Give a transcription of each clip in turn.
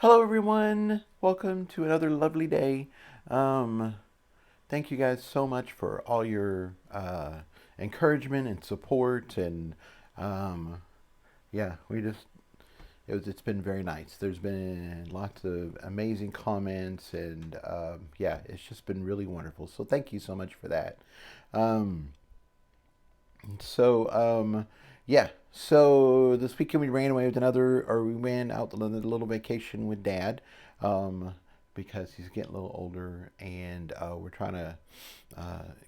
Hello, everyone. Welcome to another lovely day. Um, Thank you guys so much for all your encouragement and support. And um, yeah, it's been very nice. There's been lots of amazing comments, and yeah, it's just been really wonderful. So thank you so much for that. Um, so, yeah. So this weekend we ran away with we went out on a little vacation with Dad, um, because he's getting a little older, and we're trying to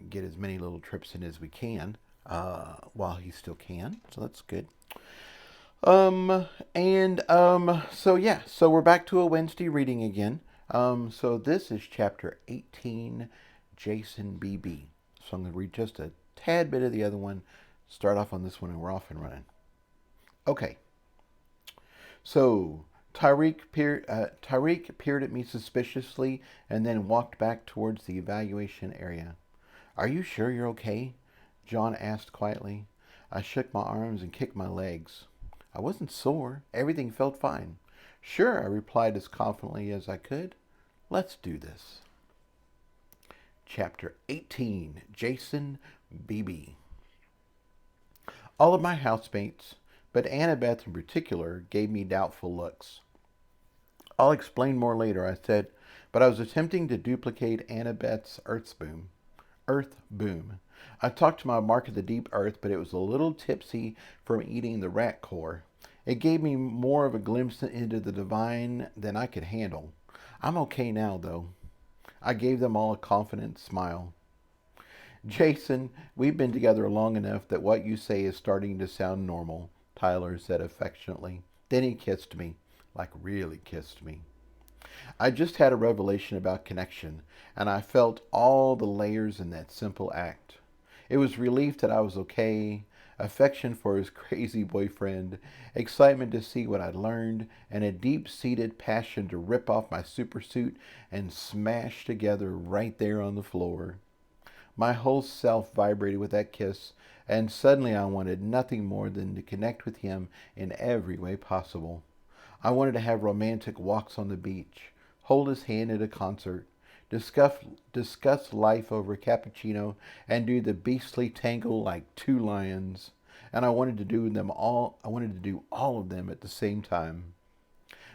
get as many little trips in as we can while he still can. So that's good. So yeah, so we're back to a Wednesday reading again. So this is chapter 18, Jason BB. So I'm going to read just a tad bit of the other one, start off on this one, and we're off and running. Okay, so Tyreek peered at me suspiciously and then walked back towards the evaluation area. Are you sure you're okay? John asked quietly. I shook my arms and kicked my legs. I wasn't sore. Everything felt fine. Sure, I replied as confidently as I could. Let's do this. Chapter 18, Jason BB. All of my housemates, but Annabeth in particular, gave me doubtful looks. I'll explain more later, I said, but I was attempting to duplicate Annabeth's Earth boom. I talked to my mark of the deep earth, but it was a little tipsy from eating the rat core. It gave me more of a glimpse into the divine than I could handle. I'm okay now, though. I gave them all a confident smile. Jason, we've been together long enough that what you say is starting to sound normal, Tyler said affectionately. Then he kissed me, like really kissed me. I just had a revelation about connection, and I felt all the layers in that simple act. It was relief that I was okay, affection for his crazy boyfriend, excitement to see what I'd learned, and a deep seated passion to rip off my supersuit and smash together right there on the floor. My whole self vibrated with that kiss, and suddenly I wanted nothing more than to connect with him in every way possible. I wanted to have romantic walks on the beach, hold his hand at a concert, discuss, discuss life over a cappuccino, and do the beastly tango like two lions. And I wanted to do them all. I wanted to do all of them at the same time.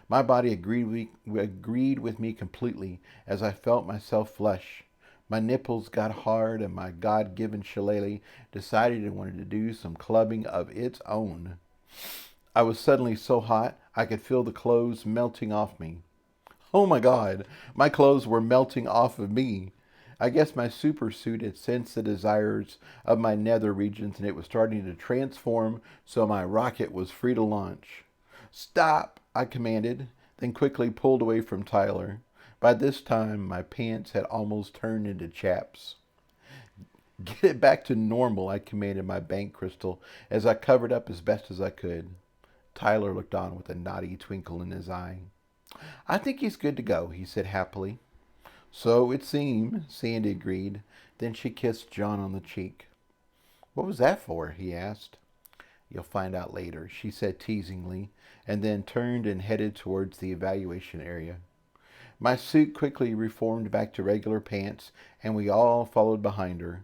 My body agreed with me completely as I felt myself flush. My nipples got hard, and my God-given shillelagh decided it wanted to do some clubbing of its own. I was suddenly so hot I could feel the clothes melting off me. Oh my God, my clothes were melting off of me. I guess my supersuit had sensed the desires of my nether regions and it was starting to transform so my rocket was free to launch. Stop, I commanded, then quickly pulled away from Tyler. By this time, my pants had almost turned into chaps. Get it back to normal, I commanded my bank crystal as I covered up as best as I could. Tyler looked on with a naughty twinkle in his eye. I think he's good to go, he said happily. So it seemed, Sandy agreed. Then she kissed John on the cheek. What was that for? He asked. You'll find out later, she said teasingly, and then turned and headed towards the evaluation area. My suit quickly reformed back to regular pants, and we all followed behind her.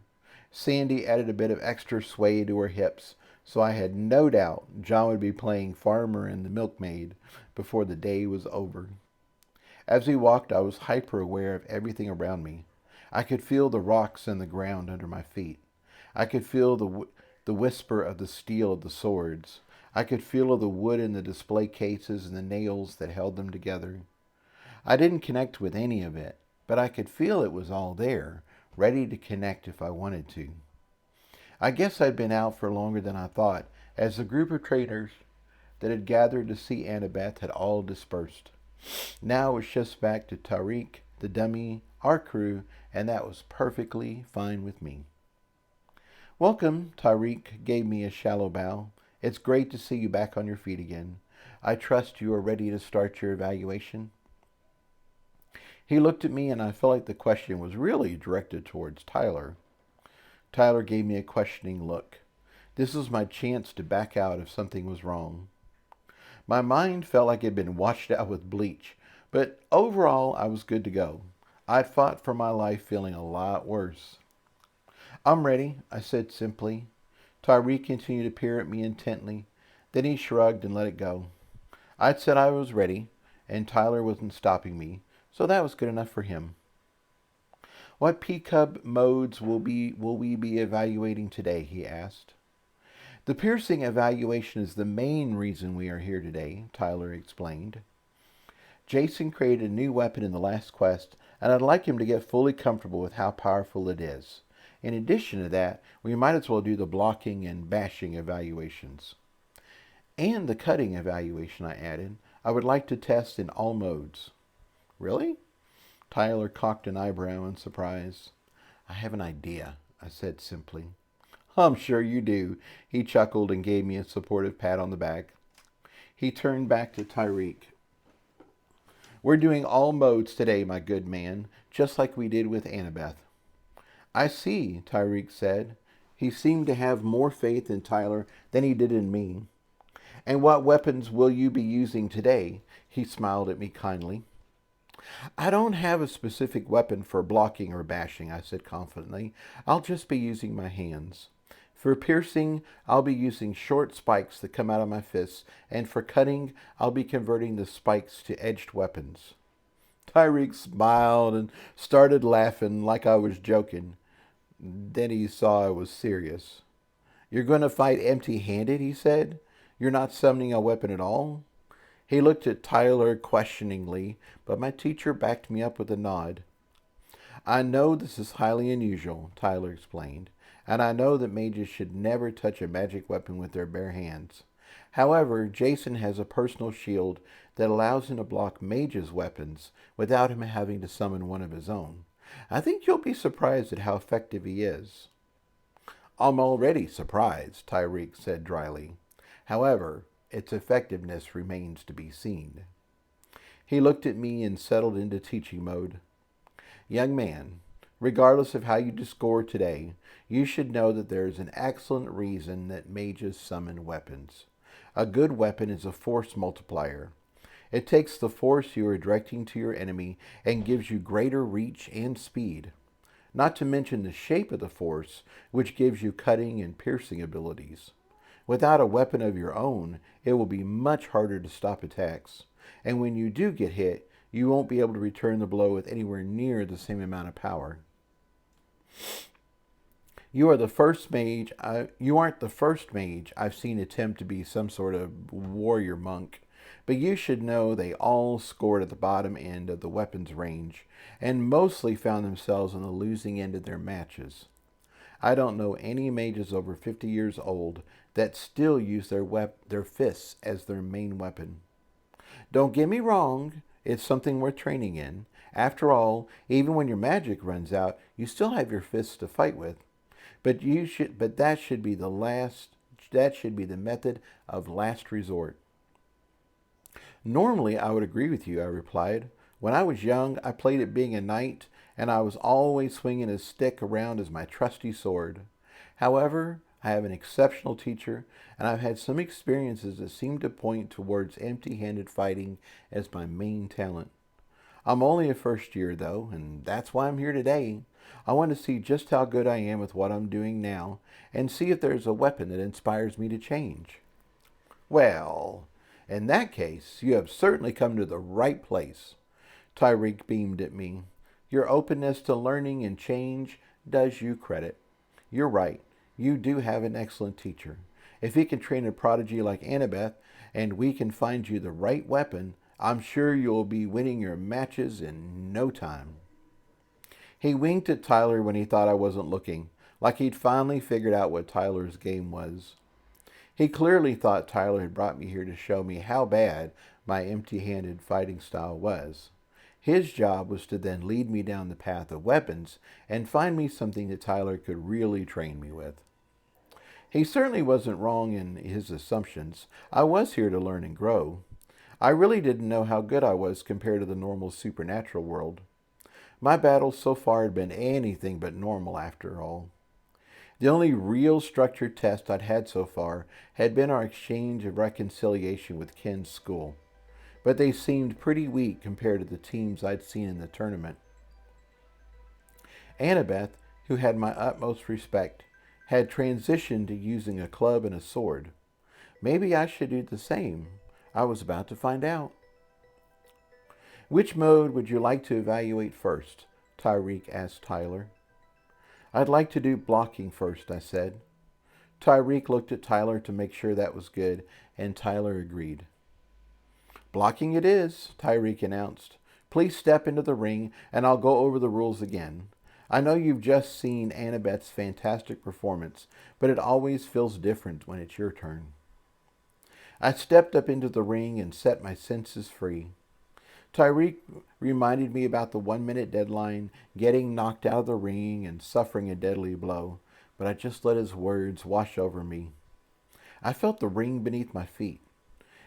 Sandy added a bit of extra sway to her hips, so I had no doubt John would be playing farmer and the milkmaid before the day was over. As we walked, I was hyper aware of everything around me. I could feel the rocks and the ground under my feet. I could feel the whisper of the steel of the swords. I could feel the wood in the display cases and the nails that held them together. I didn't connect with any of it, but I could feel it was all there, ready to connect if I wanted to. I guess I'd been out for longer than I thought, as the group of traders that had gathered to see Annabeth had all dispersed. Now it was just back to Tariq, the dummy, our crew, and that was perfectly fine with me. Welcome, Tariq gave me a shallow bow. It's great to see you back on your feet again. I trust you are ready to start your evaluation. He looked at me and I felt like the question was really directed towards Tyler. Tyler gave me a questioning look. This was my chance to back out if something was wrong. My mind felt like it had been washed out with bleach, But overall, I was good to go. I'd fought for my life feeling a lot worse. I'm ready, I said simply. Tyree continued to peer at me intently. Then he shrugged and let it go. I'd said I was ready, and Tyler wasn't stopping me, so that was good enough for him. What P-Cub modes will we be evaluating today? He asked. The piercing evaluation is the main reason we are here today, Tyler explained. Jason created a new weapon in the last quest, and I'd like him to get fully comfortable with how powerful it is. In addition to that, we might as well do the blocking and bashing evaluations. And the cutting evaluation, I added. I would like to test in all modes. Really? Tyler cocked an eyebrow in surprise. I have an idea, I said simply. I'm sure you do, he chuckled and gave me a supportive pat on the back. He turned back to Tyreek. We're doing all modes today, my good man, just like we did with Annabeth. I see, Tyreek said. He seemed to have more faith in Tyler than he did in me. And what weapons will you be using today? He smiled at me kindly. I don't have a specific weapon for blocking or bashing, I said confidently. I'll just be using my hands. For piercing, I'll be using short spikes that come out of my fists, and for cutting, I'll be converting the spikes to edged weapons. Tyreek smiled and started laughing like I was joking. Then he saw I was serious. You're going to fight empty-handed, he said. You're not summoning a weapon at all? He looked at Tyler questioningly, but my teacher backed me up with a nod. I know this is highly unusual, Tyler explained, and I know that mages should never touch a magic weapon with their bare hands. However, Jason has a personal shield that allows him to block mages' weapons without him having to summon one of his own. I think you'll be surprised at how effective he is. I'm already surprised, Tyreek said dryly. However, its effectiveness remains to be seen. He looked at me and settled into teaching mode. Young man, regardless of how you score today, you should know that there is an excellent reason that mages summon weapons. A good weapon is a force multiplier. It takes the force you are directing to your enemy and gives you greater reach and speed. Not to mention the shape of the force, which gives you cutting and piercing abilities. Without a weapon of your own, it will be much harder to stop attacks. And when you do get hit, you won't be able to return the blow with anywhere near the same amount of power. You aren't the first mage I've seen attempt to be some sort of warrior monk, but you should know they all scored at the bottom end of the weapons range, and mostly found themselves on the losing end of their matches. I don't know any mages over 50 years old that still use their fists as their main weapon. Don't get me wrong, it's something worth training in. After all, even when your magic runs out, you still have your fists to fight with. But that should be the method of last resort. Normally, I would agree with you, I replied. When I was young, I played at being a knight, and I was always swinging a stick around as my trusty sword. However, I have an exceptional teacher, and I've had some experiences that seem to point towards empty-handed fighting as my main talent. I'm only a first year, though, and that's why I'm here today. I want to see just how good I am with what I'm doing now, and see if there's a weapon that inspires me to change. Well, in that case, you have certainly come to the right place. Tyreek beamed at me. Your openness to learning and change does you credit. You're right. You do have an excellent teacher. If he can train a prodigy like Annabeth, and we can find you the right weapon, I'm sure you'll be winning your matches in no time. He winked at Tyler when he thought I wasn't looking, like he'd finally figured out what Tyler's game was. He clearly thought Tyler had brought me here to show me how bad my empty-handed fighting style was. His job was to then lead me down the path of weapons and find me something that Tyler could really train me with. He certainly wasn't wrong in his assumptions. I was here to learn and grow. I really didn't know how good I was compared to the normal supernatural world. My battles so far had been anything but normal after all. The only real structured test I'd had so far had been our exchange of reconciliation with Ken's school. but they seemed pretty weak compared to the teams I'd seen in the tournament. Annabeth, who had my utmost respect, had transitioned to using a club and a sword. Maybe I should do the same. I was about to find out. Which mode would you like to evaluate first? Tyreek asked Tyler. I'd like to do blocking first, I said. Tyreek looked at Tyler to make sure that was good, and Tyler agreed. Blocking it is, Tyreek announced. Please step into the ring, and I'll go over the rules again. I know you've just seen Annabeth's fantastic performance, but it always feels different when it's your turn. I stepped up into the ring and set my senses free. Tyreek reminded me about the 1-minute deadline, getting knocked out of the ring and suffering a deadly blow, but I just let his words wash over me. I felt the ring beneath my feet.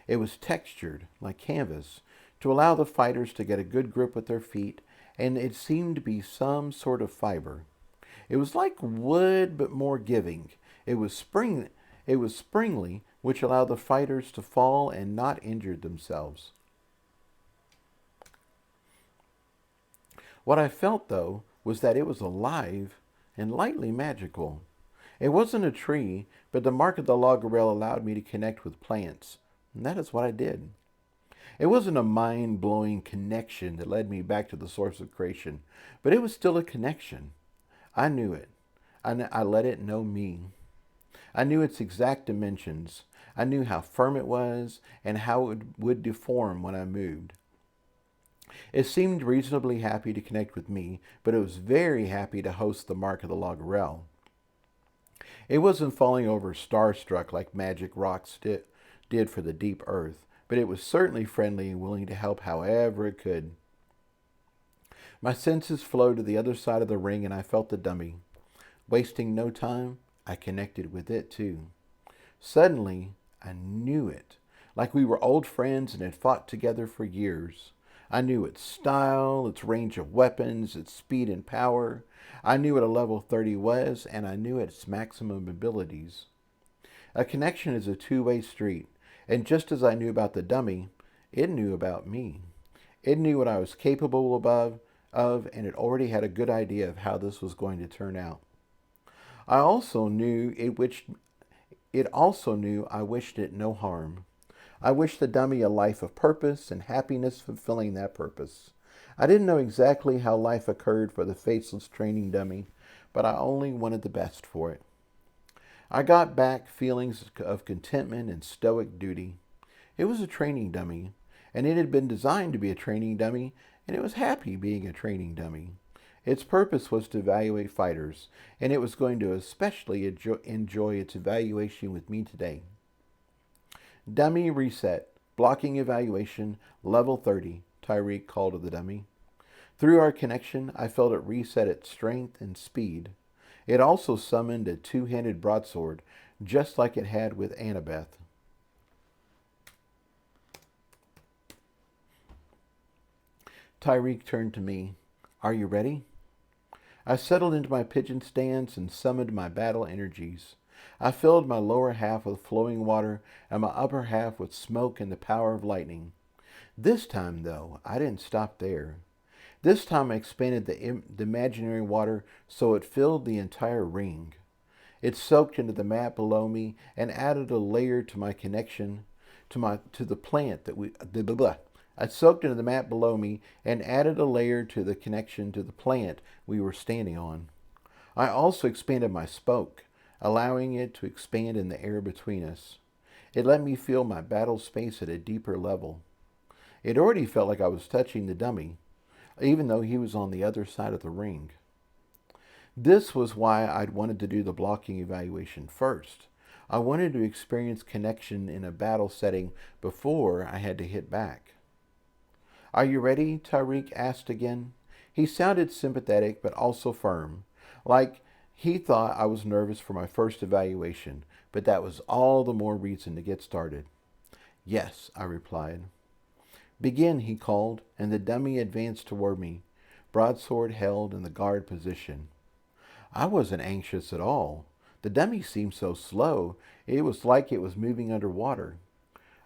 It was textured, like canvas, to allow the fighters to get a good grip with their feet, and it seemed to be some sort of fiber. It was like wood, but more giving. It was springly, which allowed the fighters to fall and not injure themselves. What I felt, though, was that it was alive and lightly magical. It wasn't a tree, but the mark of the Loggerel allowed me to connect with plants, and that is what I did. It wasn't a mind-blowing connection that led me back to the source of creation, but it was still a connection. I knew it. I let it know me. I knew its exact dimensions. I knew how firm it was and how it would deform when I moved. It seemed reasonably happy to connect with me, but it was very happy to host the mark of the Loggerel. It wasn't falling over starstruck like magic rocks did for the deep earth, but it was certainly friendly and willing to help however it could. My senses flowed to the other side of the ring and I felt the dummy. Wasting no time, I connected with it too. Suddenly, I knew it, like we were old friends and had fought together for years. I knew its style, its range of weapons, its speed and power. I knew what a level 30 was, and I knew its maximum abilities. A connection is a two-way street, and just as I knew about the dummy, it knew about me. It knew what I was capable of, and it already had a good idea of how this was going to turn out. I also knew I wished it no harm. I wished the dummy a life of purpose and happiness fulfilling that purpose. I didn't know exactly how life occurred for the faceless training dummy, but I only wanted the best for it. I got back feelings of contentment and stoic duty. It was a training dummy, and it had been designed to be a training dummy, and it was happy being a training dummy. Its purpose was to evaluate fighters, and it was going to especially enjoy its evaluation with me today. Dummy reset. Blocking evaluation. Level 30. Tyreek called to the dummy. Through our connection, I felt it reset its strength and speed. It also summoned a two-handed broadsword, just like it had with Annabeth. Tyreek turned to me. Are you ready? I settled into my pigeon stance and summoned my battle energies. I filled my lower half with flowing water and my upper half with smoke and the power of lightning. This time, though, I didn't stop there. This time I expanded the imaginary water so it filled the entire ring. It soaked into the mat below me and added a layer to my connection to the plant that I soaked into the mat below me and added a layer to the connection to the plant we were standing on. I also expanded my spoke, allowing it to expand in the air between us. It let me feel my battle space at a deeper level. It already felt like I was touching the dummy, even though he was on the other side of the ring. This was why I'd wanted to do the blocking evaluation first. I wanted to experience connection in a battle setting before I had to hit back. Are you ready? Tyreek asked again. He sounded sympathetic but also firm, like he thought I was nervous for my first evaluation, but that was all the more reason to get started. Yes, I replied. Begin, he called, and the dummy advanced toward me, broadsword held in the guard position. I wasn't anxious at all. The dummy seemed so slow, it was like it was moving underwater.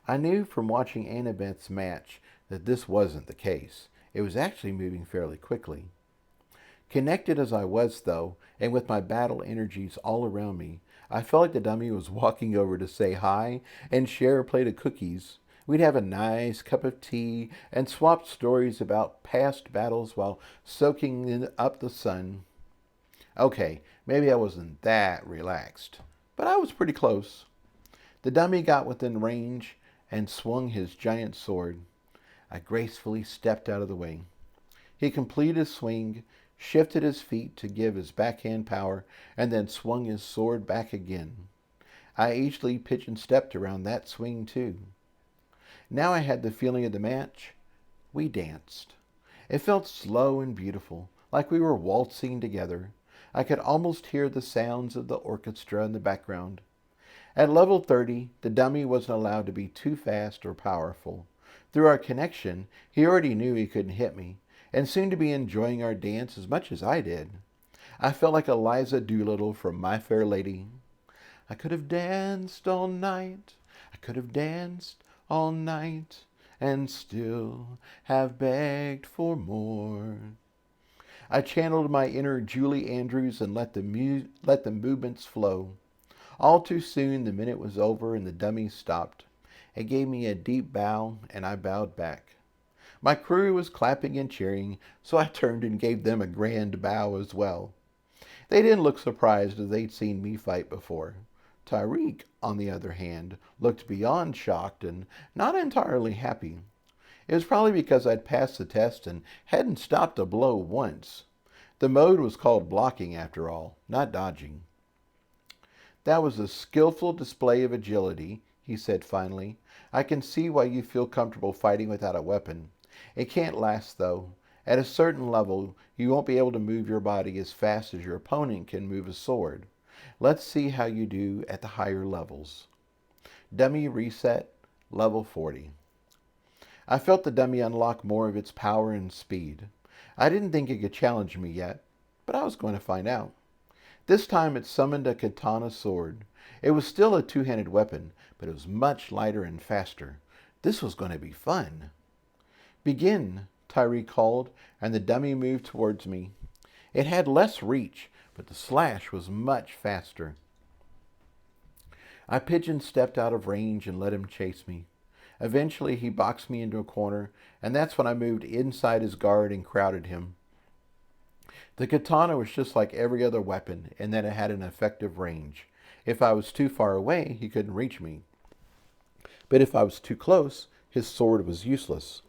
I knew from watching Annabeth's match that this wasn't the case. It was actually moving fairly quickly. Connected as I was, though, and with my battle energies all around me, I felt like the dummy was walking over to say hi and share a plate of cookies. We'd have a nice cup of tea and swap stories about past battles while soaking up the sun. Okay, maybe I wasn't that relaxed, but I was pretty close. The dummy got within range and swung his giant sword. I gracefully stepped out of the way. He completed his swing, shifted his feet to give his backhand power, and then swung his sword back again. I easily pigeon stepped around that swing too. Now I had the feeling of the match. We danced. It felt slow and beautiful, like we were waltzing together. I could almost hear the sounds of the orchestra in the background. At level 30, the dummy wasn't allowed to be too fast or powerful. Through our connection, he already knew he couldn't hit me, and seemed to be enjoying our dance as much as I did. I felt like Eliza Doolittle from My Fair Lady. I could have danced all night, I could have danced all night, and still have begged for more. I channeled my inner Julie Andrews and let the movements flow. All too soon the minute was over and the dummy stopped. It gave me a deep bow and I bowed back. My crew was clapping and cheering, so I turned and gave them a grand bow as well. They didn't look surprised as they'd seen me fight before. Tyreek, on the other hand, looked beyond shocked and not entirely happy. It was probably because I'd passed the test and hadn't stopped a blow once. The mode was called blocking after all, not dodging. That was a skillful display of agility, he said finally. I can see why you feel comfortable fighting without a weapon. It can't last, though. At a certain level, you won't be able to move your body as fast as your opponent can move a sword. Let's see how you do at the higher levels. Dummy reset, level 40. I felt the dummy unlock more of its power and speed. I didn't think it could challenge me yet, but I was going to find out. This time it summoned a katana sword. It was still a two-handed weapon, but it was much lighter and faster. This was going to be fun. Begin, Tyree called, and the dummy moved towards me. It had less reach, but the slash was much faster. I pigeon-stepped out of range and let him chase me. Eventually he boxed me into a corner, and that's when I moved inside his guard and crowded him. The katana was just like every other weapon in that it had an effective range. If I was too far away, he couldn't reach me. But if I was too close, his sword was useless.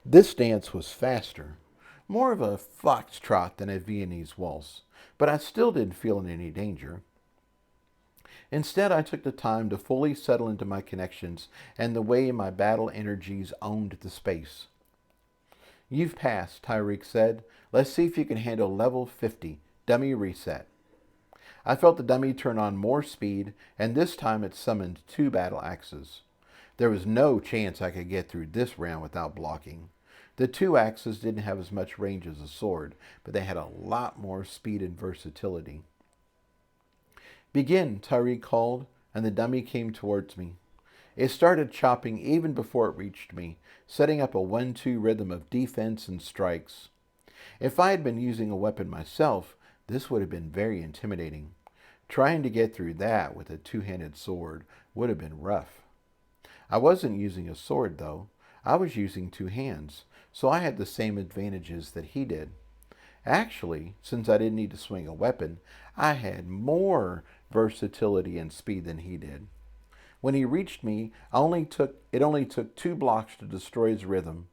This dance was faster, more of a foxtrot than a Viennese waltz, but I still didn't feel in any danger. Instead, I took the time to fully settle into my connections and the way my battle energies owned the space. You've passed, Tyreek said. Let's see if you can handle level 50. Dummy reset. I felt the dummy turn on more speed, and this time it summoned 2 battle axes. There was no chance I could get through this round without blocking. The 2 axes didn't have as much range as a sword, but they had a lot more speed and versatility. Begin, Tyreek called, and the dummy came towards me. It started chopping even before it reached me, setting up a 1-2 rhythm of defense and strikes. If I had been using a weapon myself, this would have been very intimidating. Trying to get through that with a 2-handed sword would have been rough. I wasn't using a sword, though. I was using 2 hands, so I had the same advantages that he did. Actually, since I didn't need to swing a weapon, I had more versatility and speed than he did. When he reached me, it only took 2 blocks to destroy his rhythm.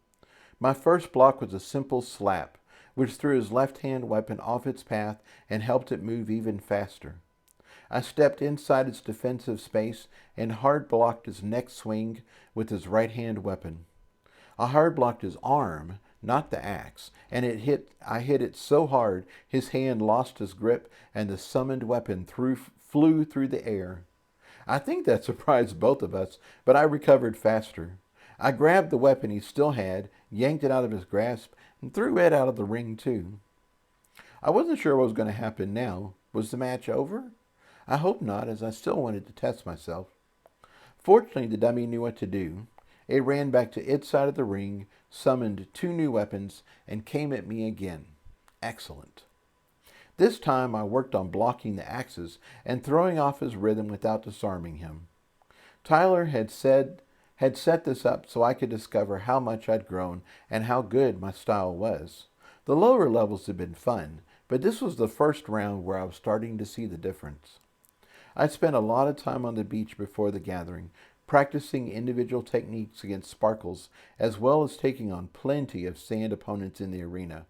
My first block was a simple slap, which threw his left-hand weapon off its path and helped it move even faster. I stepped inside its defensive space and hard-blocked his next swing with his right-hand weapon. I hard-blocked his arm, not the axe, and I hit it so hard his hand lost his grip and the summoned weapon flew through the air. I think that surprised both of us, but I recovered faster. I grabbed the weapon he still had, yanked it out of his grasp, and threw it out of the ring too. I wasn't sure what was going to happen now. Was the match over? I hope not, as I still wanted to test myself. Fortunately, the dummy knew what to do. It ran back to its side of the ring, summoned two new weapons, and came at me again. Excellent. This time I worked on blocking the axes and throwing off his rhythm without disarming him. Tyler had set this up so I could discover how much I'd grown and how good my style was. The lower levels had been fun, but this was the first round where I was starting to see the difference. I spent a lot of time on the beach before the gathering, practicing individual techniques against sparkles, as well as taking on plenty of sand opponents in the arena.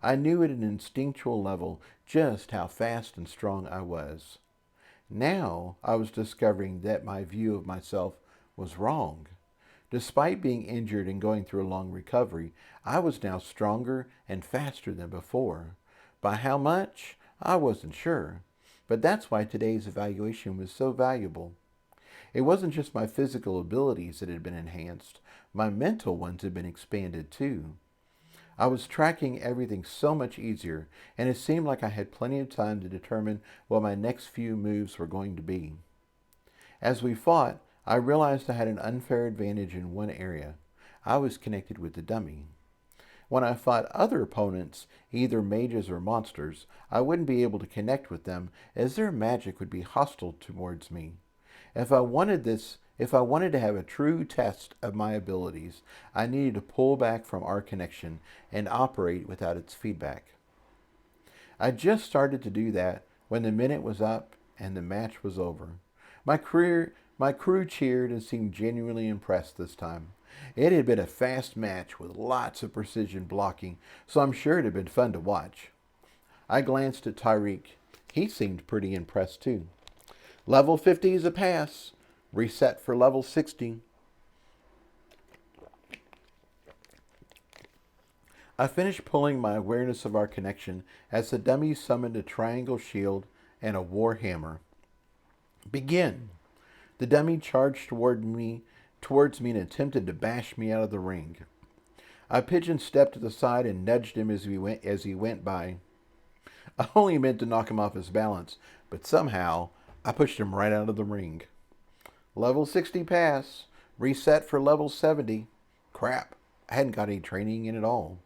I knew at an instinctual level just how fast and strong I was. Now I was discovering that my view of myself was wrong. Despite being injured and going through a long recovery, I was now stronger and faster than before. By how much? I wasn't sure. But that's why today's evaluation was so valuable. It wasn't just my physical abilities that had been enhanced, my mental ones had been expanded too. I was tracking everything so much easier, and it seemed like I had plenty of time to determine what my next few moves were going to be. As we fought, I realized I had an unfair advantage in one area. I was connected with the dummy. When I fought other opponents, either mages or monsters, I wouldn't be able to connect with them as their magic would be hostile towards me. If I wanted to have a true test of my abilities, I needed to pull back from our connection and operate without its feedback. I just started to do that when the minute was up and the match was over. My crew cheered and seemed genuinely impressed this time. It had been a fast match with lots of precision blocking, so I'm sure it had been fun to watch. I glanced at Tyreek. He seemed pretty impressed too. Level 50 is a pass. Reset for level 60. I finished pulling my awareness of our connection as the dummy summoned a triangle shield and a war hammer. Begin. The dummy charged towards me and attempted to bash me out of the ring. I pigeon-stepped to the side and nudged him as he went by. I only meant to knock him off his balance, but somehow I pushed him right out of the ring. Level 60 pass. Reset for level 70. Crap, I hadn't got any training in at all.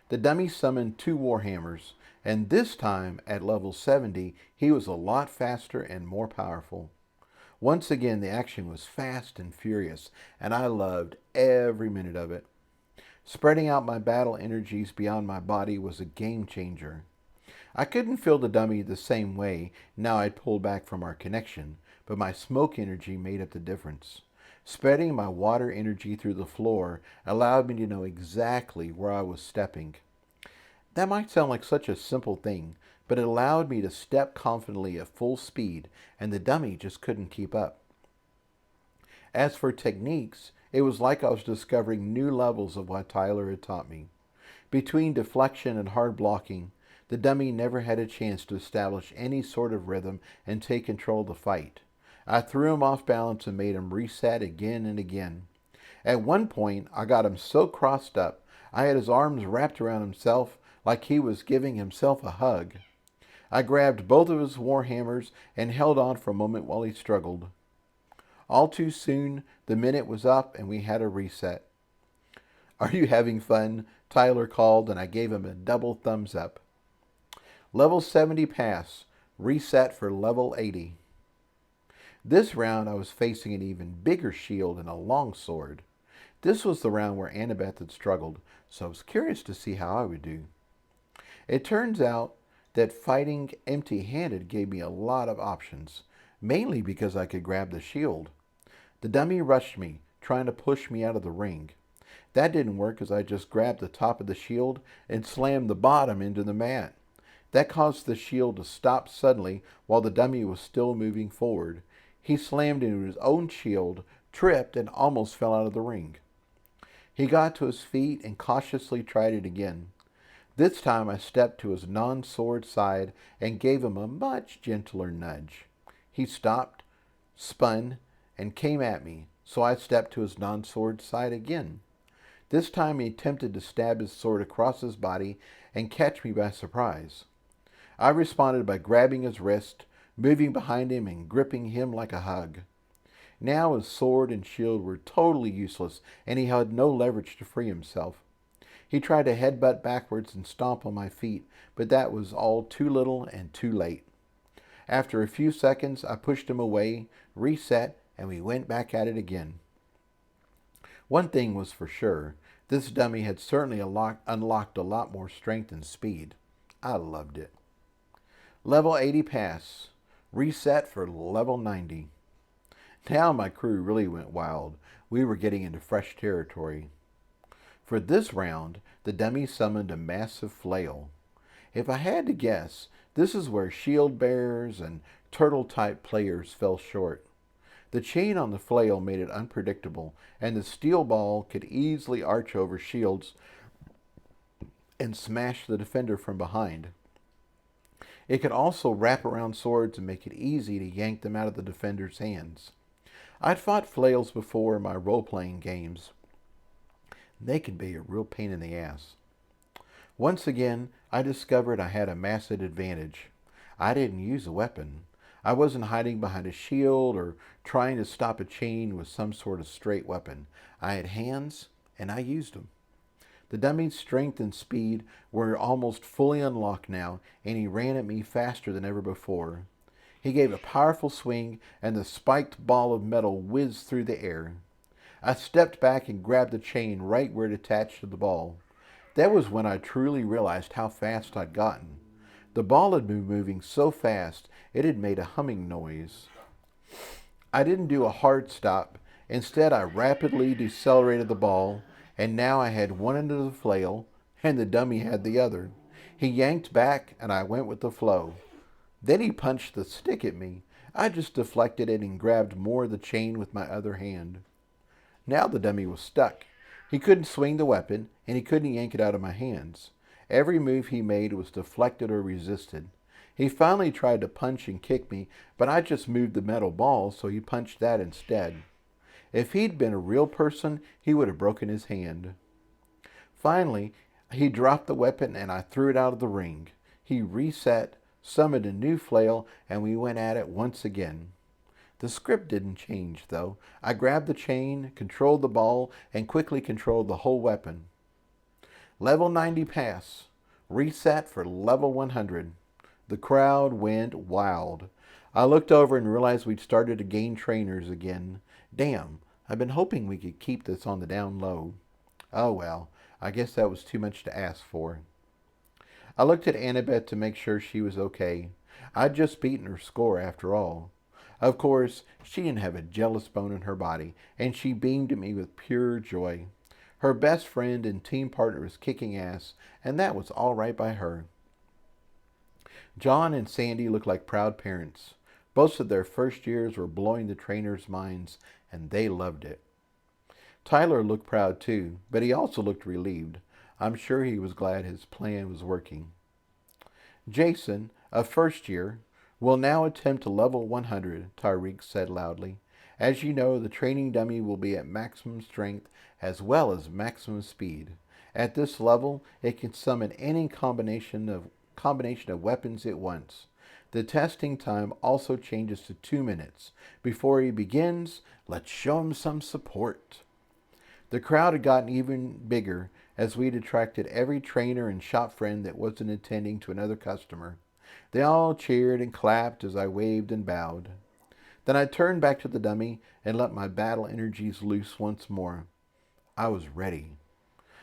The dummy summoned two warhammers, and this time at level 70, he was a lot faster and more powerful. Once again, the action was fast and furious, and I loved every minute of it. Spreading out my battle energies beyond my body was a game changer. I couldn't feel the dummy the same way now I'd pulled back from our connection, but my smoke energy made up the difference. Spreading my water energy through the floor allowed me to know exactly where I was stepping. That might sound like such a simple thing, but it allowed me to step confidently at full speed, and the dummy just couldn't keep up. As for techniques, it was like I was discovering new levels of what Tyler had taught me. Between deflection and hard blocking, the dummy never had a chance to establish any sort of rhythm and take control of the fight. I threw him off balance and made him reset again and again. At one point, I got him so crossed up, I had his arms wrapped around himself like he was giving himself a hug. I grabbed both of his war hammers and held on for a moment while he struggled. All too soon, the minute was up and we had a reset. "Are you having fun?" Tyler called, and I gave him a double thumbs up. Level 70 pass. Reset for level 80. This round I was facing an even bigger shield and a long sword. This was the round where Annabeth had struggled, so I was curious to see how I would do. It turns out that fighting empty-handed gave me a lot of options, mainly because I could grab the shield. The dummy rushed me, trying to push me out of the ring. That didn't work as I just grabbed the top of the shield and slammed the bottom into the mat. That caused the shield to stop suddenly while the dummy was still moving forward. He slammed into his own shield, tripped, and almost fell out of the ring. He got to his feet and cautiously tried it again. This time I stepped to his non-sword side and gave him a much gentler nudge. He stopped, spun, and came at me, so I stepped to his non-sword side again. This time he attempted to stab his sword across his body and catch me by surprise. I responded by grabbing his wrist, moving behind him and gripping him like a hug. Now his sword and shield were totally useless, and he had no leverage to free himself. He tried to headbutt backwards and stomp on my feet, but that was all too little and too late. After a few seconds, I pushed him away, reset, and we went back at it again. One thing was for sure. This dummy had certainly unlocked a lot more strength and speed. I loved it. Level 80 pass. Reset for level 90. Now my crew really went wild. We were getting into fresh territory. For this round, the dummy summoned a massive flail. If I had to guess, this is where shield bearers and turtle-type players fell short. The chain on the flail made it unpredictable, and the steel ball could easily arch over shields and smash the defender from behind. It could also wrap around swords and make it easy to yank them out of the defender's hands. I'd fought flails before in my role-playing games. They can be a real pain in the ass. Once again, I discovered I had a massive advantage. I didn't use a weapon. I wasn't hiding behind a shield or trying to stop a chain with some sort of straight weapon. I had hands, and I used them. The dummy's strength and speed were almost fully unlocked now, and he ran at me faster than ever before. He gave a powerful swing, and the spiked ball of metal whizzed through the air. I stepped back and grabbed the chain right where it attached to the ball. That was when I truly realized how fast I'd gotten. The ball had been moving so fast, it had made a humming noise. I didn't do a hard stop. Instead, I rapidly decelerated the ball, and now I had one end of the flail, and the dummy had the other. He yanked back, and I went with the flow. Then he punched the stick at me. I just deflected it and grabbed more of the chain with my other hand. Now the dummy was stuck. He couldn't swing the weapon, and he couldn't yank it out of my hands. Every move he made was deflected or resisted. He finally tried to punch and kick me, but I just moved the metal ball, so he punched that instead. If he'd been a real person, he would have broken his hand. Finally, he dropped the weapon, and I threw it out of the ring. He reset, summoned a new flail, and we went at it once again. The script didn't change, though. I grabbed the chain, controlled the ball, and quickly controlled the whole weapon. Level 90 pass. Reset for level 100. The crowd went wild. I looked over and realized we'd started to gain trainers again. Damn, I've been hoping we could keep this on the down low. Oh well, I guess that was too much to ask for. I looked at Annabeth to make sure she was okay. I'd just beaten her score after all. Of course, she didn't have a jealous bone in her body, and she beamed at me with pure joy. Her best friend and team partner was kicking ass, and that was all right by her. John and Sandy looked like proud parents. Both of their first years were blowing the trainers' minds, and they loved it. Tyler looked proud too, but he also looked relieved. I'm sure he was glad his plan was working. Jason, a first year, will now attempt to level 100, Tyreek said loudly. As you know, the training dummy will be at maximum strength as well as maximum speed. At this level, it can summon any combination of weapons it wants. The testing time also changes to 2 minutes. Before he begins, let's show him some support. The crowd had gotten even bigger as we'd attracted every trainer and shop friend that wasn't attending to another customer. They all cheered and clapped as I waved and bowed. Then I turned back to the dummy and let my battle energies loose once more. I was ready.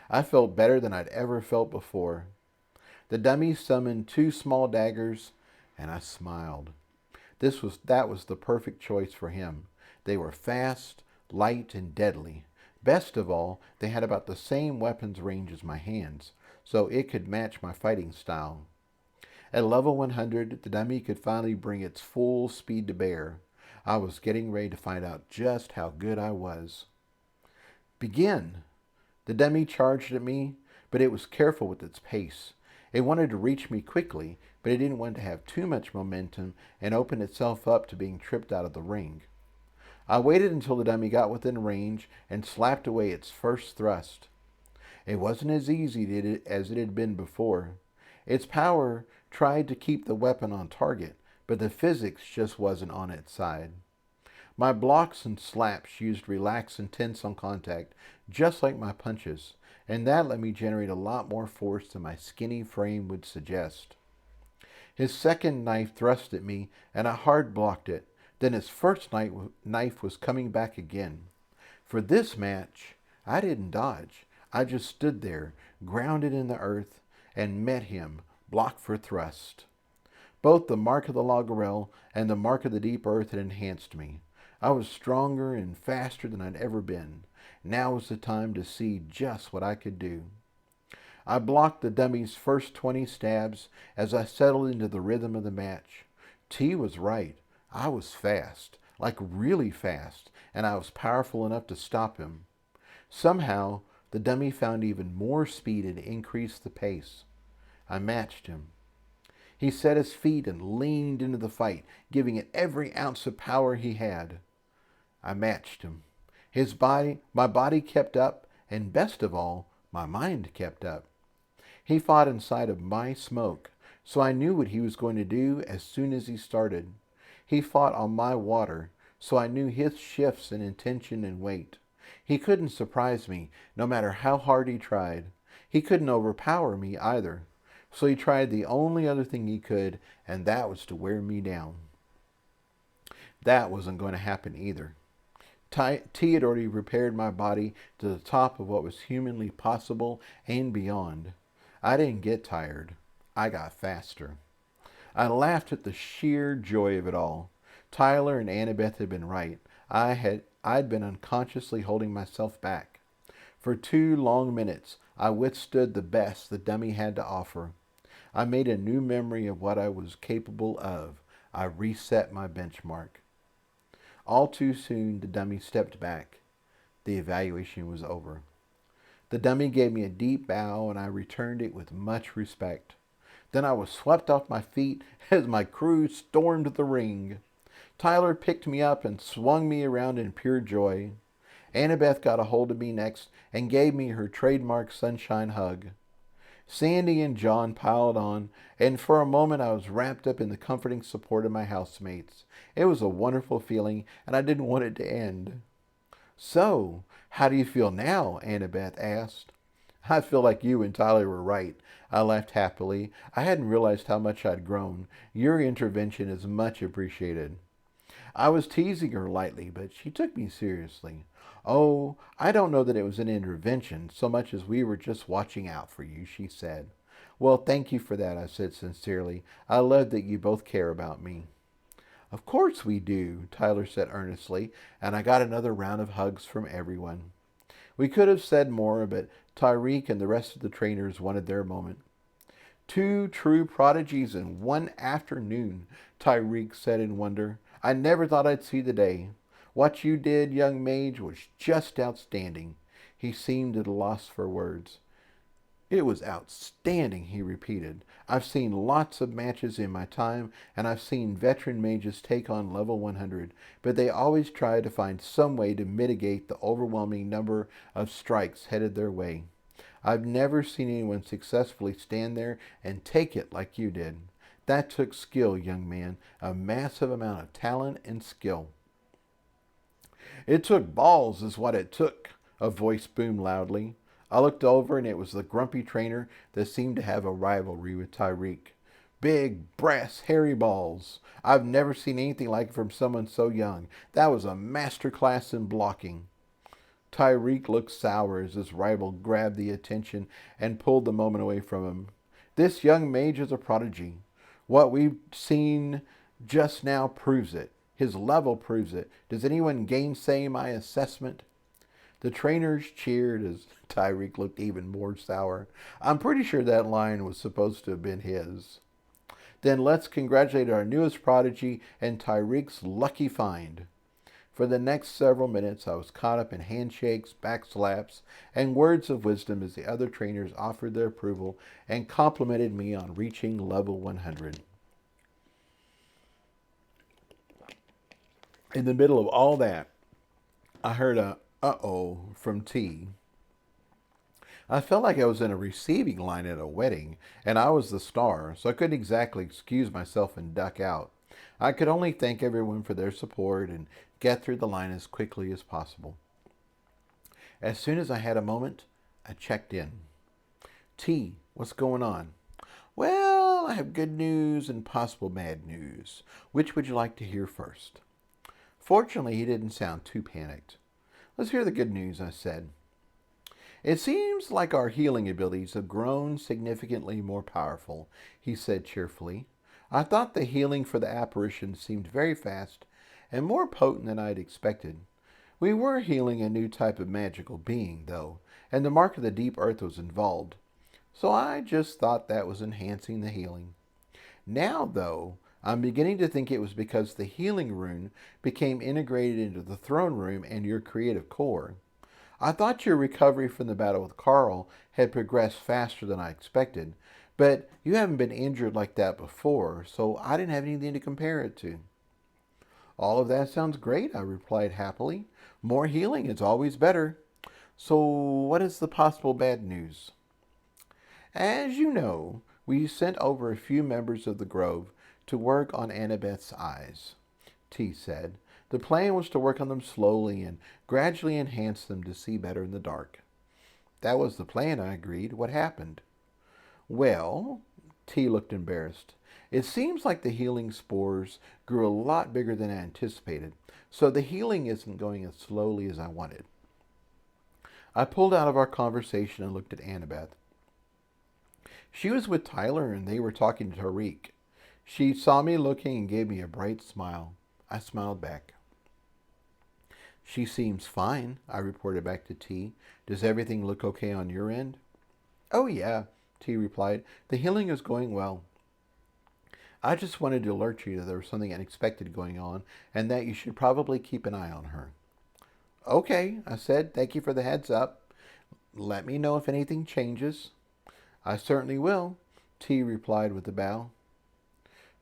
I felt better than I'd ever felt before. The dummy summoned 2 small daggers, and I smiled. That was the perfect choice for him. They were fast, light, and deadly. Best of all, they had about the same weapons range as my hands, so it could match my fighting style. At level 100, the dummy could finally bring its full speed to bear. I was getting ready to find out just how good I was. Begin! The dummy charged at me, but it was careful with its pace. It wanted to reach me quickly, but it didn't want to have too much momentum and open itself up to being tripped out of the ring. I waited until the dummy got within range and slapped away its first thrust. It wasn't as easy as it had been before. Its power tried to keep the weapon on target, but the physics just wasn't on its side. My blocks and slaps used relax and tense on contact, just like my punches, and that let me generate a lot more force than my skinny frame would suggest. His second knife thrust at me, and I hard blocked it. Then his first knife was coming back again. For this match, I didn't dodge. I just stood there, grounded in the earth, and met him, block for thrust. Both the mark of the laurel and the mark of the deep earth had enhanced me. I was stronger and faster than I'd ever been. Now was the time to see just what I could do. I blocked the dummy's first 20 stabs as I settled into the rhythm of the match. T was right. I was fast, like really fast, and I was powerful enough to stop him. Somehow, the dummy found even more speed and increased the pace. I matched him. He set his feet and leaned into the fight, giving it every ounce of power he had. I matched him. My body kept up, and best of all, my mind kept up. He fought inside of my smoke, so I knew what he was going to do as soon as he started. He fought on my water, so I knew his shifts in intention and weight. He couldn't surprise me, no matter how hard he tried. He couldn't overpower me either. So he tried the only other thing he could, and that was to wear me down. That wasn't going to happen either. T had already repaired my body to the top of what was humanly possible and beyond. I didn't get tired. I got faster. I laughed at the sheer joy of it all. Tyler and Annabeth had been right. I'd been unconsciously holding myself back. For 2 long minutes, I withstood the best the dummy had to offer. I made a new memory of what I was capable of. I reset my benchmark. All too soon, the dummy stepped back. The evaluation was over. The dummy gave me a deep bow, and I returned it with much respect. Then I was swept off my feet as my crew stormed the ring. Tyler picked me up and swung me around in pure joy. Annabeth got a hold of me next and gave me her trademark sunshine hug. Sandy and John piled on, and for a moment I was wrapped up in the comforting support of my housemates. It was a wonderful feeling, and I didn't want it to end. "So, how do you feel now?" Annabeth asked. "I feel like you and Tyler were right." I laughed happily. I hadn't realized how much I'd grown. Your intervention is much appreciated. I was teasing her lightly, but she took me seriously. "Oh, I don't know that it was an intervention so much as we were just watching out for you," she said. "Well, thank you for that," I said sincerely. "I love that you both care about me." "Of course we do," Tyler said earnestly, and I got another round of hugs from everyone. We could have said more, but Tyreek and the rest of the trainers wanted their moment. 2 true prodigies in one afternoon," Tyreek said in wonder. "I never thought I'd see the day. What you did, young mage, was just outstanding." He seemed at a loss for words. "It was outstanding," he repeated. "I've seen lots of matches in my time, and I've seen veteran mages take on level 100, but they always try to find some way to mitigate the overwhelming number of strikes headed their way. I've never seen anyone successfully stand there and take it like you did. That took skill, young man, a massive amount of talent and skill." "It took balls is what it took," a voice boomed loudly. I looked over, and it was the grumpy trainer that seemed to have a rivalry with Tyreek. "Big, brass, hairy balls. I've never seen anything like it from someone so young. That was a master class in blocking." Tyreek looked sour as his rival grabbed the attention and pulled the moment away from him. "This young mage is a prodigy. What we've seen just now proves it. His level proves it. Does anyone gainsay my assessment?" The trainers cheered as Tyreek looked even more sour. I'm pretty sure that line was supposed to have been his. "Then let's congratulate our newest prodigy and Tyreek's lucky find." For the next several minutes, I was caught up in handshakes, backslaps, and words of wisdom as the other trainers offered their approval and complimented me on reaching level 100. In the middle of all that, I heard a "uh-oh" from T. I felt like I was in a receiving line at a wedding, and I was the star, so I couldn't exactly excuse myself and duck out. I could only thank everyone for their support and get through the line as quickly as possible. As soon as I had a moment, I checked in. T, what's going on? Well, I have good news and possible bad news. Which would you like to hear first? Fortunately, he didn't sound too panicked. Let's hear the good news, I said. It seems like our healing abilities have grown significantly more powerful, he said cheerfully. I thought the healing for the apparition seemed very fast and more potent than I'd expected. We were healing a new type of magical being, though, and the mark of the deep earth was involved. So I just thought that was enhancing the healing. Now, though, I'm beginning to think it was because the healing rune became integrated into the throne room and your creative core. I thought your recovery from the battle with Carl had progressed faster than I expected, but you haven't been injured like that before, so I didn't have anything to compare it to. All of that sounds great, I replied happily. More healing is always better. So what is the possible bad news? As you know, we sent over a few members of the Grove to work on Annabeth's eyes, T said. The plan was to work on them slowly and gradually enhance them to see better in the dark. That was the plan, I agreed. What happened? Well, T looked embarrassed. It seems like the healing spores grew a lot bigger than I anticipated, so the healing isn't going as slowly as I wanted. I pulled out of our conversation and looked at Annabeth. She was with Tyler and they were talking to Tariq. She saw me looking and gave me a bright smile. I smiled back. She seems fine, I reported back to T. Does everything look okay on your end? Oh, yeah, T replied. The healing is going well. I just wanted to alert you that there was something unexpected going on and that you should probably keep an eye on her. Okay, I said. Thank you for the heads up. Let me know if anything changes. I certainly will, T replied with a bow.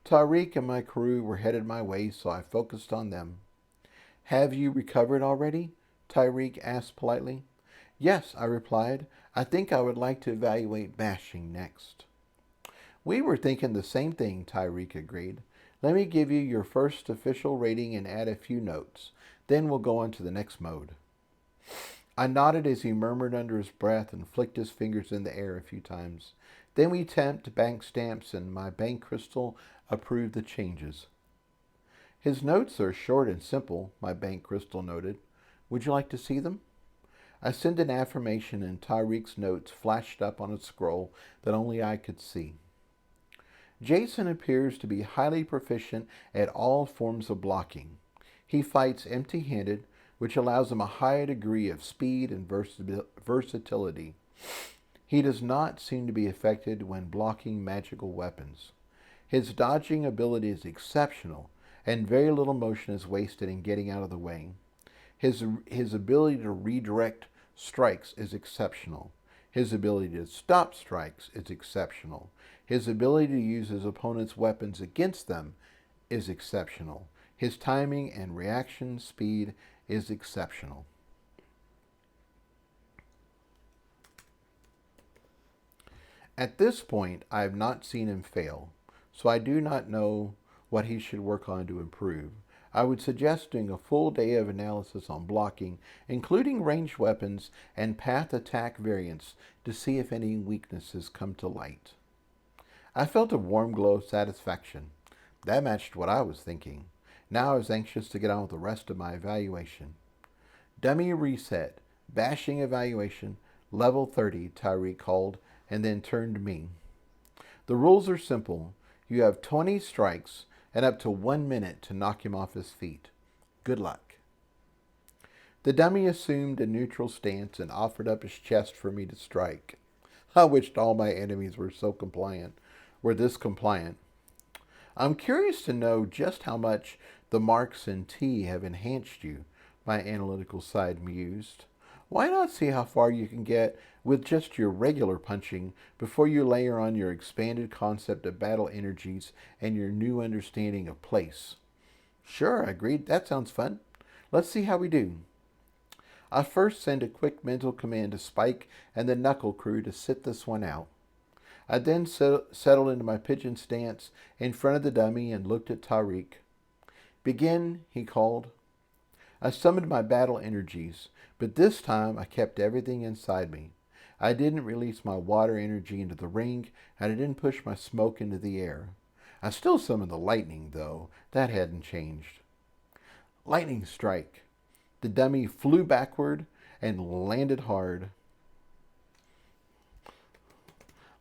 Tariq and my crew were headed my way, so I focused on them. Have you recovered already? Tariq asked politely. Yes, I replied. I think I would like to evaluate bashing next. We were thinking the same thing, Tariq agreed. Let me give you your first official rating and add a few notes. Then we'll go on to the next mode. I nodded as he murmured under his breath and flicked his fingers in the air a few times. Then we tapped bank stamps and my bank crystal approved the changes. His notes are short and simple, my bank crystal noted. Would you like to see them? I sent an affirmation and Tariq's notes flashed up on a scroll that only I could see. Jason appears to be highly proficient at all forms of blocking. He fights empty-handed, which allows him a high degree of speed and versatility. He does not seem to be affected when blocking magical weapons. His dodging ability is exceptional, and very little motion is wasted in getting out of the way. His ability to redirect strikes is exceptional. His ability to stop strikes is exceptional. His ability to use his opponent's weapons against them is exceptional. His timing and reaction speed is exceptional. At this point, I have not seen him fail, so I do not know what he should work on to improve. I would suggest doing a full day of analysis on blocking, including ranged weapons and path attack variants, to see if any weaknesses come to light. I felt a warm glow of satisfaction. That matched what I was thinking. Now I was anxious to get on with the rest of my evaluation. Dummy reset, bashing evaluation, level 30, Tyree called, and then turned to me. The rules are simple. You have 20 strikes and up to 1 minute to knock him off his feet. Good luck. The dummy assumed a neutral stance and offered up his chest for me to strike. I wished all my enemies were this compliant. I'm curious to know just how much the marks in T have enhanced you, my analytical side mused. Why not see how far you can get with just your regular punching before you layer on your expanded concept of battle energies and your new understanding of place? Sure, I agreed. That sounds fun. Let's see how we do. I first send a quick mental command to Spike and the Knuckle crew to sit this one out. I then settled into my pigeon stance in front of the dummy and looked at Tariq. Begin, he called. I summoned my battle energies, but this time I kept everything inside me. I didn't release my water energy into the ring, and I didn't push my smoke into the air. I still summoned the lightning, though. That hadn't changed. Lightning strike. The dummy flew backward and landed hard.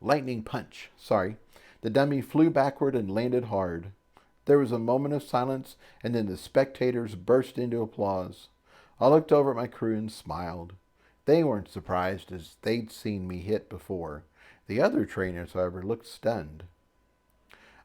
Lightning punch. Sorry. The dummy flew backward and landed hard. There was a moment of silence, and then the spectators burst into applause. I looked over at my crew and smiled. They weren't surprised, as they'd seen me hit before. The other trainers, however, looked stunned.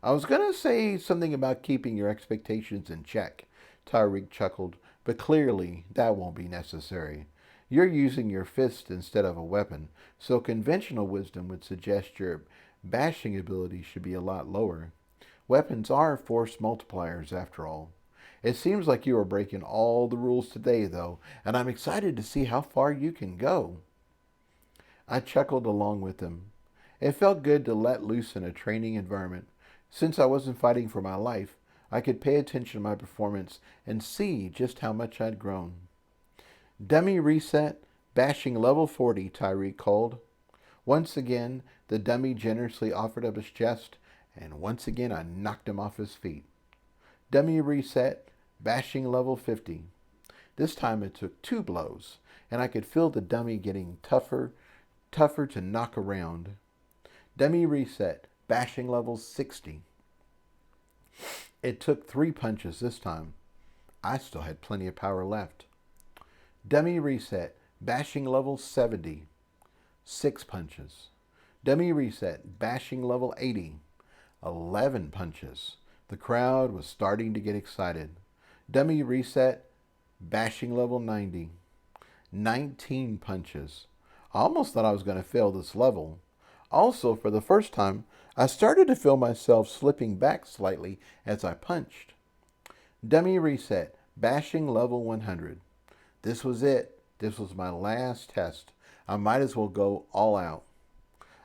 I was going to say something about keeping your expectations in check, Tyreek chuckled, but clearly that won't be necessary. You're using your fist instead of a weapon, so conventional wisdom would suggest your bashing ability should be a lot lower. Weapons are force multipliers, after all. It seems like you are breaking all the rules today, though, and I'm excited to see how far you can go. I chuckled along with him. It felt good to let loose in a training environment. Since I wasn't fighting for my life, I could pay attention to my performance and see just how much I'd grown. Dummy reset, bashing level 40, Tyreek called. Once again, the dummy generously offered up his chest, and once again I knocked him off his feet. Dummy reset, bashing level 50. This time it took 2 blows, and I could feel the dummy getting tougher to knock around. Dummy reset, bashing level 60. It took 3 punches this time. I still had plenty of power left. Dummy reset, bashing level 70. 6 punches. Dummy reset, bashing level 80. 11 punches. The crowd was starting to get excited. Dummy reset, bashing level 90. 19 punches. I almost thought I was going to fail this level. Also, for the first time, I started to feel myself slipping back slightly as I punched. Dummy reset, bashing level 100. This was it. This was my last test. I might as well go all out.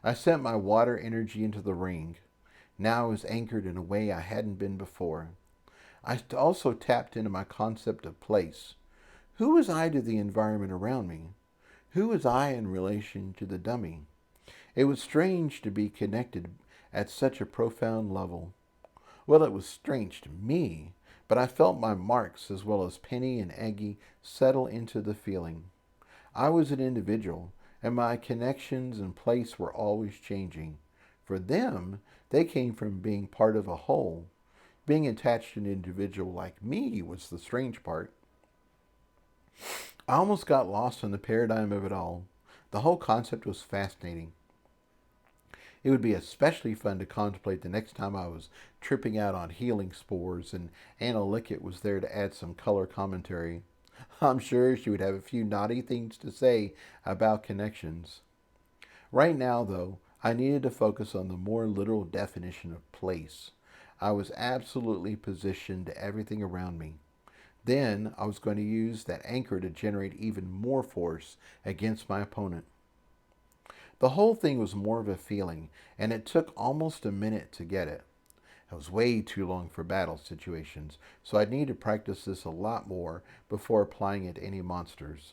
I sent my water energy into the ring. Now I was anchored in a way I hadn't been before. I also tapped into my concept of place. Who was I to the environment around me? Who was I in relation to the dummy? It was strange to be connected at such a profound level. Well, it was strange to me, but I felt my marks as well as Penny and Aggie settle into the feeling. I was an individual, and my connections and place were always changing. For them, they came from being part of a whole. Being attached to an individual like me was the strange part. I almost got lost in the paradigm of it all. The whole concept was fascinating. It would be especially fun to contemplate the next time I was tripping out on healing spores and Anna Lickett was there to add some color commentary. I'm sure she would have a few naughty things to say about connections. Right now, though, I needed to focus on the more literal definition of place. I was absolutely positioned to everything around me. Then I was going to use that anchor to generate even more force against my opponent. The whole thing was more of a feeling, and it took almost a minute to get it. It was way too long for battle situations, so I'd need to practice this a lot more before applying it to any monsters.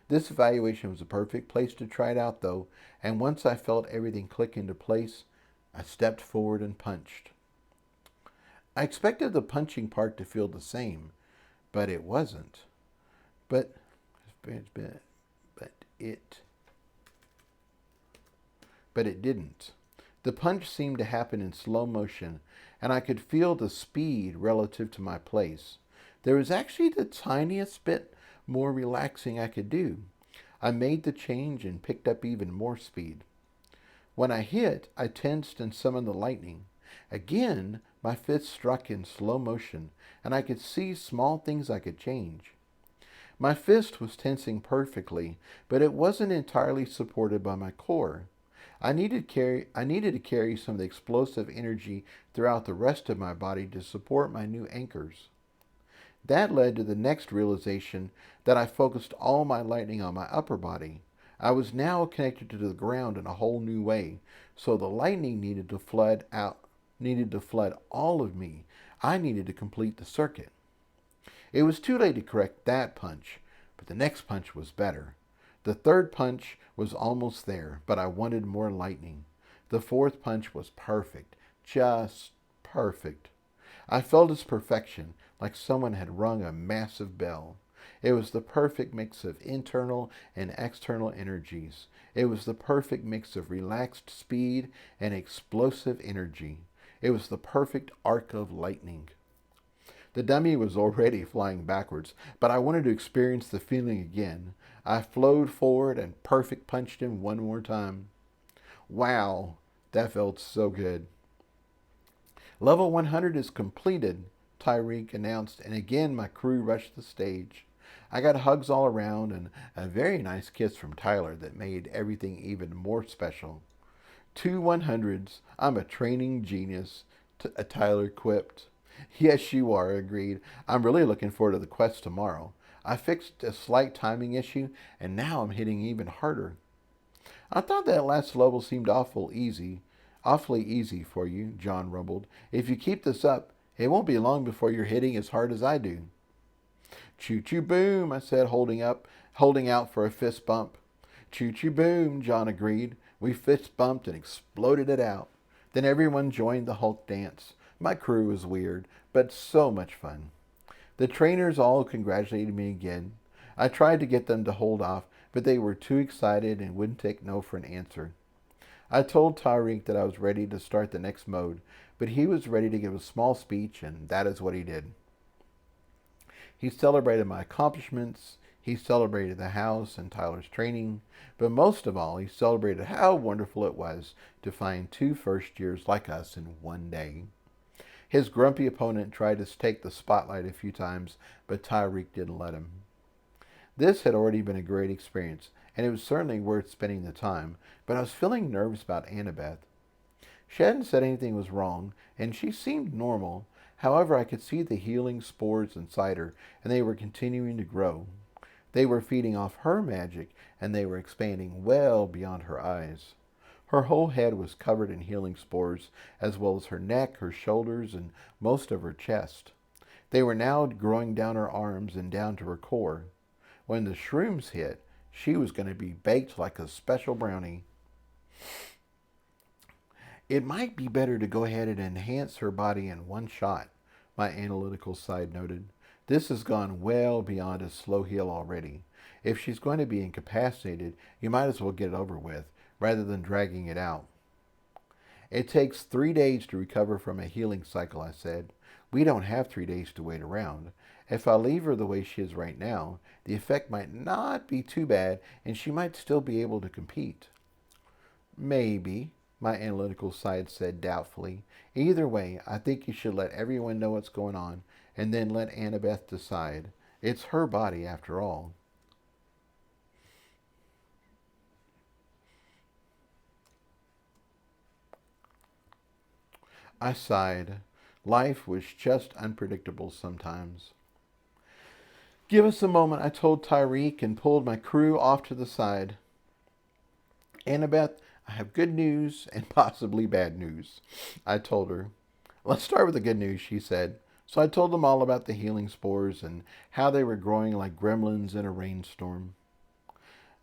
This evaluation was a perfect place to try it out, though, and once I felt everything click into place, I stepped forward and punched. I expected the punching part to feel the same, but it wasn't. But it didn't. The punch seemed to happen in slow motion, and I could feel the speed relative to my place. There was actually the tiniest bit more relaxing I could do. I made the change and picked up even more speed. When I hit, I tensed and summoned the lightning. Again, my fist struck in slow motion, and I could see small things I could change. My fist was tensing perfectly, but it wasn't entirely supported by my core. I needed to carry some of the explosive energy throughout the rest of my body to support my new anchors. That led to the next realization that I focused all my lightning on my upper body. I was now connected to the ground in a whole new way, so the lightning needed to flood all of me. I needed to complete the circuit. It was too late to correct that punch, but the next punch was better. The third punch was almost there, but I wanted more lightning. The fourth punch was perfect, just perfect. I felt its perfection, like someone had rung a massive bell. It was the perfect mix of internal and external energies. It was the perfect mix of relaxed speed and explosive energy. It was the perfect arc of lightning. The dummy was already flying backwards, but I wanted to experience the feeling again. I flowed forward and perfect punched him one more time. Wow, that felt so good. Level 100 is completed, Tyreek announced, and again my crew rushed the stage. I got hugs all around and a very nice kiss from Tyler that made everything even more special. 2 100s, I'm a training genius, Tyler quipped. Yes, you are, agreed. I'm really looking forward to the quest tomorrow. I fixed a slight timing issue, and now I'm hitting even harder. I thought that last level seemed awfully easy for you, John rumbled. If you keep this up, it won't be long before you're hitting as hard as I do. Choo choo boom, I said, holding out for a fist bump. Choo choo boom, John agreed. We fist bumped and exploded it out. Then everyone joined the Hulk dance. My crew was weird, but so much fun. The trainers all congratulated me again. I tried to get them to hold off, but they were too excited and wouldn't take no for an answer. I told Tyreek that I was ready to start the next mode, but he was ready to give a small speech, and that is what he did. He celebrated my accomplishments, he celebrated the house and Tyler's training, but most of all, he celebrated how wonderful it was to find 2 first-years like us in one day. His grumpy opponent tried to take the spotlight a few times, but Tyreek didn't let him. This had already been a great experience, and it was certainly worth spending the time, but I was feeling nervous about Annabeth. She hadn't said anything was wrong, and she seemed normal. However, I could see the healing spores inside her, and they were continuing to grow. They were feeding off her magic, and they were expanding well beyond her eyes. Her whole head was covered in healing spores, as well as her neck, her shoulders, and most of her chest. They were now growing down her arms and down to her core. When the shrooms hit, she was going to be baked like a special brownie. It might be better to go ahead and enhance her body in one shot, my analytical side noted. This has gone well beyond a slow heal already. If she's going to be incapacitated, you might as well get it over with, rather than dragging it out. It takes 3 days to recover from a healing cycle, I said. We don't have 3 days to wait around. If I leave her the way she is right now, the effect might not be too bad, and she might still be able to compete. Maybe, my analytical side said doubtfully. Either way, I think you should let everyone know what's going on, and then let Annabeth decide. It's her body, after all. I sighed. Life was just unpredictable sometimes. Give us a moment, I told Tyreek, and pulled my crew off to the side. Annabeth, I have good news and possibly bad news, I told her. Let's start with the good news, she said. So I told them all about the healing spores and how they were growing like gremlins in a rainstorm.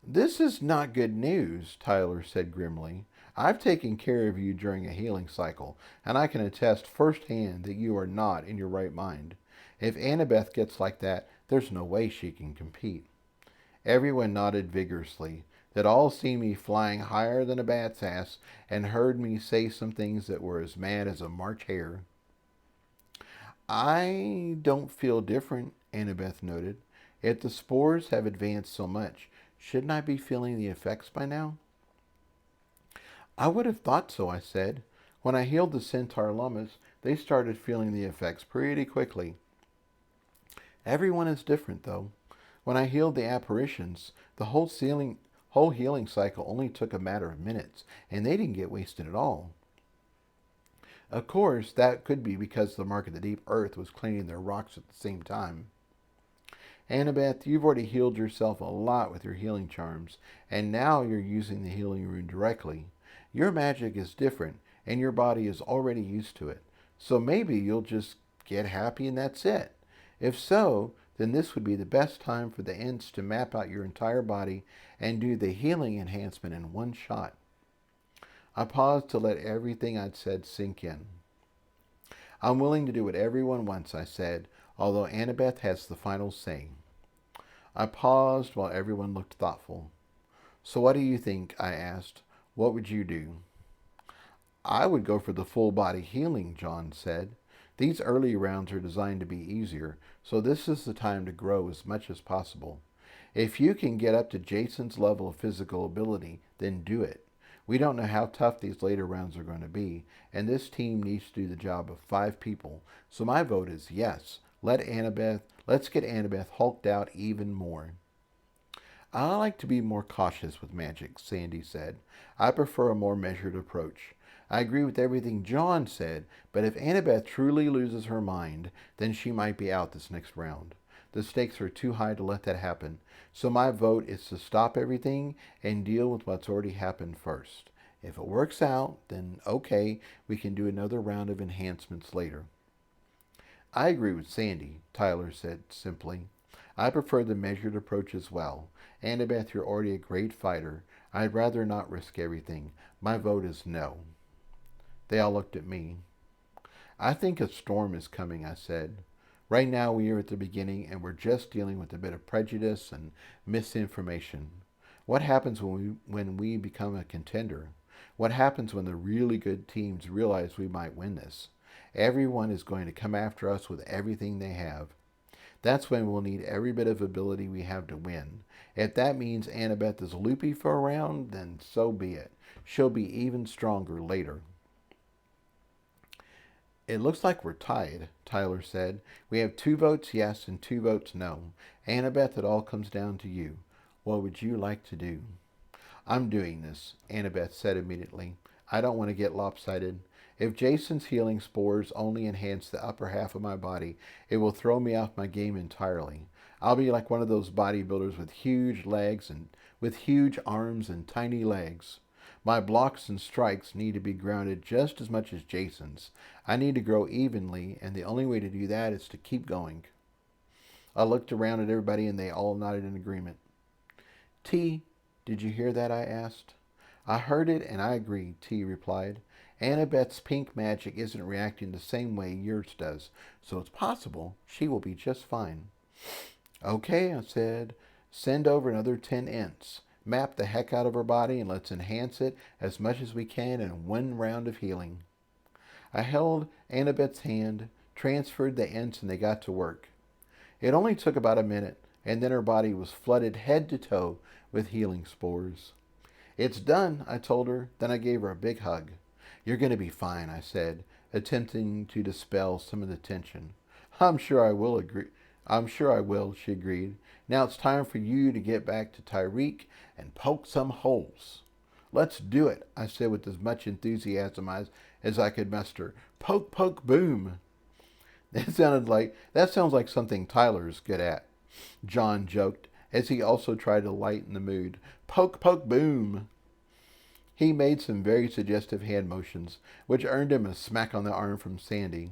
This is not good news, Tyler said grimly. I've taken care of you during a healing cycle, and I can attest firsthand that you are not in your right mind. If Annabeth gets like that, there's no way she can compete. Everyone nodded vigorously. They'd all seen me flying higher than a bat's ass and heard me say some things that were as mad as a March hare. I don't feel different, Annabeth noted. If the spores have advanced so much, shouldn't I be feeling the effects by now? I would have thought so, I said. When I healed the centaur llamas, they started feeling the effects pretty quickly. Everyone is different, though. When I healed the apparitions, the whole healing cycle only took a matter of minutes, and they didn't get wasted at all. Of course, that could be because the mark of the deep earth was cleaning their rocks at the same time. Annabeth, you've already healed yourself a lot with your healing charms, and now you're using the healing rune directly. Your magic is different, and your body is already used to it. So maybe you'll just get happy and that's it. If so, then this would be the best time for the Ents to map out your entire body and do the healing enhancement in one shot. I paused to let everything I'd said sink in. I'm willing to do what everyone wants, I said, although Annabeth has the final say. I paused while everyone looked thoughtful. So what do you think? I asked. What would you do? I would go for the full body healing, John said. These early rounds are designed to be easier, so this is the time to grow as much as possible. If you can get up to Jason's level of physical ability, then do it. We don't know how tough these later rounds are going to be, and this team needs to do the job of 5 people, so my vote is yes. Let's get Annabeth hulked out even more. I like to be more cautious with magic, Sandy said. I prefer a more measured approach. I agree with everything John said, but if Annabeth truly loses her mind, then she might be out this next round. The stakes are too high to let that happen, so my vote is to stop everything and deal with what's already happened first. If it works out, then okay, we can do another round of enhancements later. I agree with Sandy, Tyler said simply. I prefer the measured approach as well. Annabeth, you're already a great fighter. I'd rather not risk everything. My vote is no. They all looked at me. I think a storm is coming, I said. Right now we are at the beginning and we're just dealing with a bit of prejudice and misinformation. What happens when we become a contender? What happens when the really good teams realize we might win this? Everyone is going to come after us with everything they have. That's when we'll need every bit of ability we have to win. If that means Annabeth is loopy for a round, then so be it. She'll be even stronger later. It looks like we're tied, Tyler said. We have 2 votes yes and 2 votes no. Annabeth, it all comes down to you. What would you like to do? I'm doing this, Annabeth said immediately. I don't want to get lopsided. If Jason's healing spores only enhance the upper half of my body, it will throw me off my game entirely. I'll be like one of those bodybuilders with huge legs and with huge arms and tiny legs. My blocks and strikes need to be grounded just as much as Jason's. I need to grow evenly, and the only way to do that is to keep going. I looked around at everybody, and they all nodded in agreement. T, did you hear that? I asked. I heard it, and I agree, T replied. Annabeth's pink magic isn't reacting the same way yours does, so it's possible she will be just fine. Okay, I said. Send over another 10 Ents. Map the heck out of her body and let's enhance it as much as we can in one round of healing. I held Annabeth's hand, transferred the Ents, and they got to work. It only took about a minute, and then her body was flooded head to toe with healing spores. It's done, I told her. Then I gave her a big hug. You're going to be fine, I said, attempting to dispel some of the tension. I'm sure I will, she agreed. Now it's time for you to get back to Tyreek and poke some holes. Let's do it, I said with as much enthusiasm as I could muster. Poke, poke, boom. That sounds like something Tyler's good at, John joked, as he also tried to lighten the mood. Poke, poke, boom. He made some very suggestive hand motions, which earned him a smack on the arm from Sandy.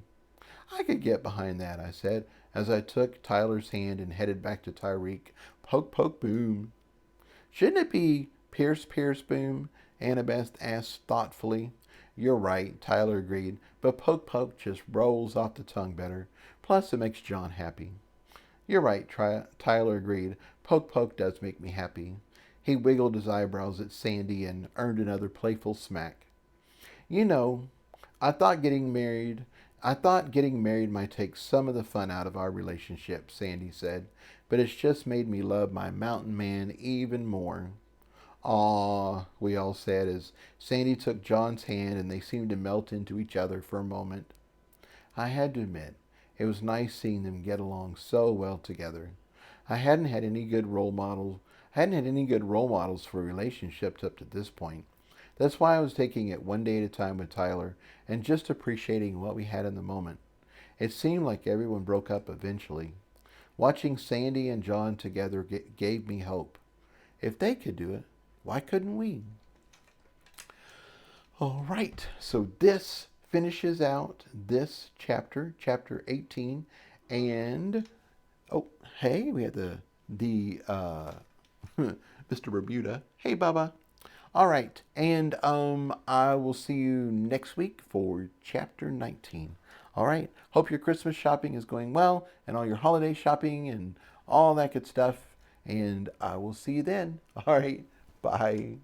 I could get behind that, I said, as I took Tyler's hand and headed back to Tyreek. Poke, poke, boom. Shouldn't it be Pierce, Pierce, boom? Annabeth asked thoughtfully. You're right, Tyler agreed, but poke, poke just rolls off the tongue better. Plus, it makes John happy. You're right, Tyler agreed. Poke, poke does make me happy. He wiggled his eyebrows at Sandy and earned another playful smack. You know, I thought getting married might take some of the fun out of our relationship, Sandy said, but it's just made me love my mountain man even more. Aw, we all said as Sandy took John's hand and they seemed to melt into each other for a moment. I had to admit, it was nice seeing them get along so well together. I hadn't had any good role models for relationships up to this point. That's why I was taking it one day at a time with Tyler and just appreciating what we had in the moment. It seemed like everyone broke up eventually. Watching Sandy and John together gave me hope. If they could do it, why couldn't we? All right, so this finishes out this chapter, chapter 18, and Oh, hey, we had the Mr. Bermuda. Hey, Bubba. All right, and I will see you next week for chapter 19. All right. Hope your Christmas shopping is going well, and all your holiday shopping and all that good stuff. And I will see you then. All right. Bye.